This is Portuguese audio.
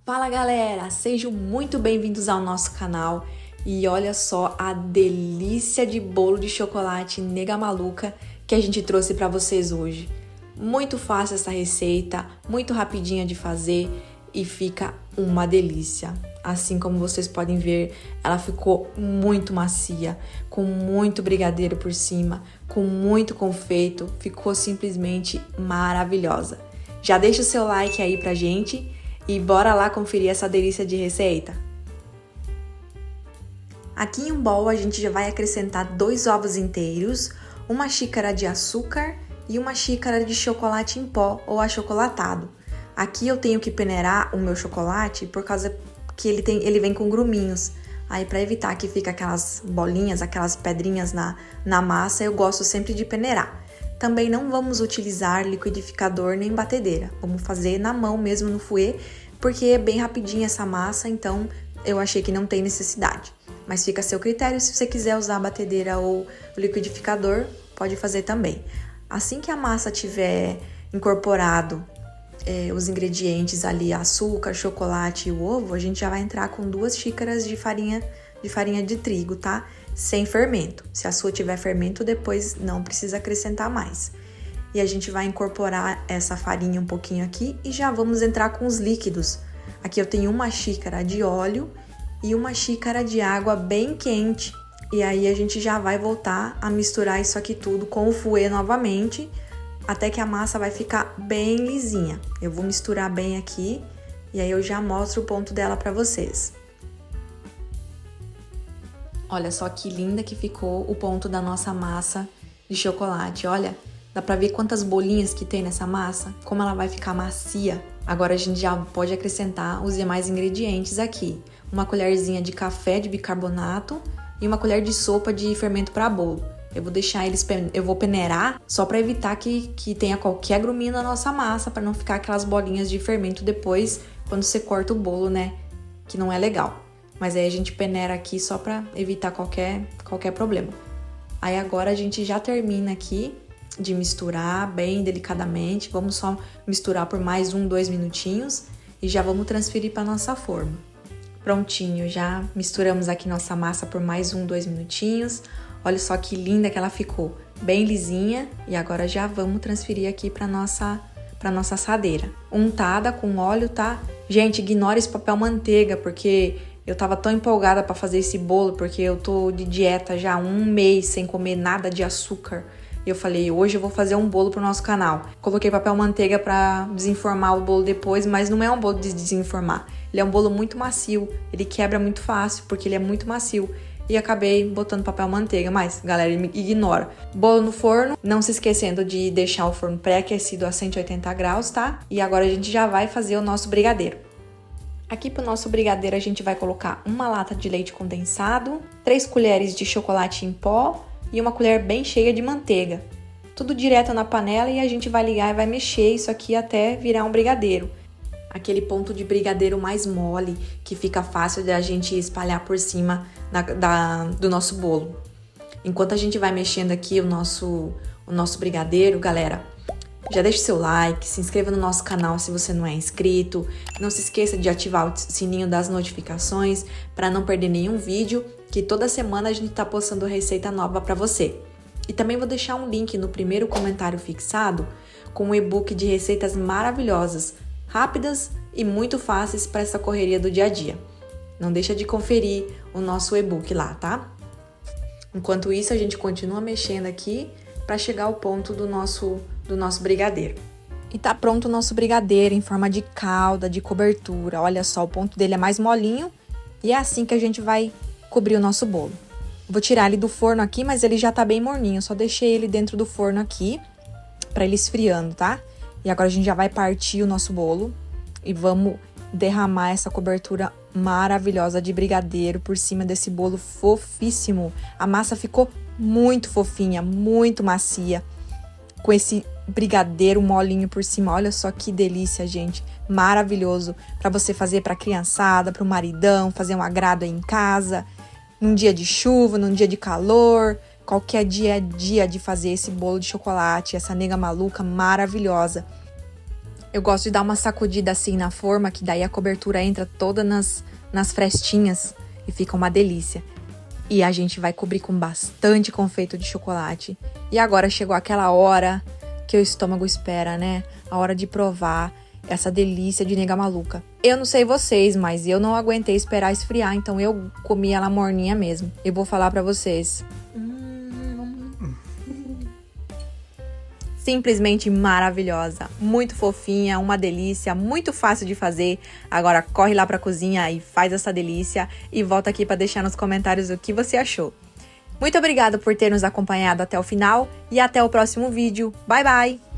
Fala galera, sejam muito bem-vindos ao nosso canal e olha só a delícia de bolo de chocolate nega maluca que a gente trouxe para vocês hoje. Muito fácil essa receita, muito rapidinha de fazer e fica uma delícia. Assim como vocês podem ver, ela ficou muito macia, com muito brigadeiro por cima, com muito confeito, ficou simplesmente maravilhosa. Já deixa o seu like aí pra gente e bora lá conferir essa delícia de receita. Aqui em um bowl a gente já vai acrescentar 2 ovos inteiros, 1 xícara de açúcar e 1 xícara de chocolate em pó ou achocolatado. Aqui eu tenho que peneirar o meu chocolate por causa que ele vem com gruminhos. Aí para evitar que fique aquelas bolinhas, aquelas pedrinhas na massa, eu gosto sempre de peneirar. Também não vamos utilizar liquidificador nem batedeira, vamos fazer na mão mesmo no fouet, porque é bem rapidinha essa massa, então eu achei que não tem necessidade. Mas fica a seu critério, se você quiser usar a batedeira ou o liquidificador, pode fazer também. Assim que a massa tiver incorporado os ingredientes ali, açúcar, chocolate e o ovo, a gente já vai entrar com 2 xícaras de farinha de trigo, tá? Sem fermento. Se a sua tiver fermento, depois não precisa acrescentar mais. E a gente vai incorporar essa farinha um pouquinho aqui e já vamos entrar com os líquidos. Aqui eu tenho 1 xícara de óleo e 1 xícara de água bem quente. E aí a gente já vai voltar a misturar isso aqui tudo com o fouet novamente, até que a massa vai ficar bem lisinha. Eu vou misturar bem aqui e aí eu já mostro o ponto dela para vocês. Olha só que linda que ficou o ponto da nossa massa de chocolate, olha. Dá pra ver quantas bolinhas que tem nessa massa? Como ela vai ficar macia. Agora a gente já pode acrescentar os demais ingredientes aqui. 1 colherzinha de café de bicarbonato e 1 colher de sopa de fermento para bolo. Eu vou peneirar só para evitar que tenha qualquer gruminho na nossa massa, para não ficar aquelas bolinhas de fermento depois quando você corta o bolo, né? Que não é legal. Mas aí a gente peneira aqui só para evitar qualquer problema. Aí agora a gente já termina aqui de misturar bem delicadamente. Vamos só misturar por mais 2 minutinhos e já vamos transferir para nossa forma. Prontinho, já misturamos aqui nossa massa por mais 2 minutinhos. Olha só que linda que ela ficou, bem lisinha. E agora já vamos transferir aqui para nossa assadeira. Untada com óleo, tá? Gente, ignora esse papel manteiga, porque eu tava tão empolgada para fazer esse bolo, porque eu tô de dieta já há 1 mês sem comer nada de açúcar. E eu falei, hoje eu vou fazer um bolo pro nosso canal. Coloquei papel manteiga para desenformar o bolo depois, mas não é um bolo de desenformar. Ele é um bolo muito macio, ele quebra muito fácil, porque ele é muito macio. E acabei botando papel manteiga, mas galera, ignora. Bolo no forno, não se esquecendo de deixar o forno pré-aquecido a 180 graus, tá? E agora a gente já vai fazer o nosso brigadeiro. Aqui pro nosso brigadeiro a gente vai colocar 1 lata de leite condensado, 3 colheres de chocolate em pó e 1 colher bem cheia de manteiga. Tudo direto na panela e a gente vai ligar e vai mexer isso aqui até virar um brigadeiro. Aquele ponto de brigadeiro mais mole, que fica fácil de a gente espalhar por cima do nosso bolo. Enquanto a gente vai mexendo aqui o nosso brigadeiro, galera, já deixa o seu like, se inscreva no nosso canal se você não é inscrito. Não se esqueça de ativar o sininho das notificações para não perder nenhum vídeo, que toda semana a gente tá postando receita nova para você. E também vou deixar um link no primeiro comentário fixado com um e-book de receitas maravilhosas, rápidas e muito fáceis para essa correria do dia a dia. Não deixa de conferir o nosso e-book lá, tá? Enquanto isso, a gente continua mexendo aqui para chegar ao ponto do nosso brigadeiro. E tá pronto o nosso brigadeiro em forma de calda, de cobertura. Olha só, o ponto dele é mais molinho e é assim que a gente vai cobrir o nosso bolo. Vou tirar ele do forno aqui, mas ele já tá bem morninho. Só deixei ele dentro do forno aqui para ele esfriando, tá? E agora a gente já vai partir o nosso bolo e vamos derramar essa cobertura maravilhosa de brigadeiro por cima desse bolo fofíssimo. A massa ficou muito fofinha, muito macia, com esse brigadeiro molinho por cima. Olha só que delícia, gente. Maravilhoso para você fazer para a criançada, para o maridão, fazer um agrado aí em casa, num dia de chuva, num dia de calor. Qualquer dia de fazer esse bolo de chocolate, essa nega maluca maravilhosa. Eu gosto de dar uma sacudida assim na forma, que daí a cobertura entra toda nas frestinhas e fica uma delícia. E a gente vai cobrir com bastante confeito de chocolate. E agora chegou aquela hora que o estômago espera, né? A hora de provar essa delícia de nega maluca. Eu não sei vocês, mas eu não aguentei esperar esfriar, então eu comi ela morninha mesmo. Eu vou falar pra vocês. Simplesmente maravilhosa, muito fofinha, uma delícia, muito fácil de fazer. Agora corre lá pra cozinha e faz essa delícia e volta aqui pra deixar nos comentários o que você achou. Muito obrigada por ter nos acompanhado até o final e até o próximo vídeo. Bye, bye!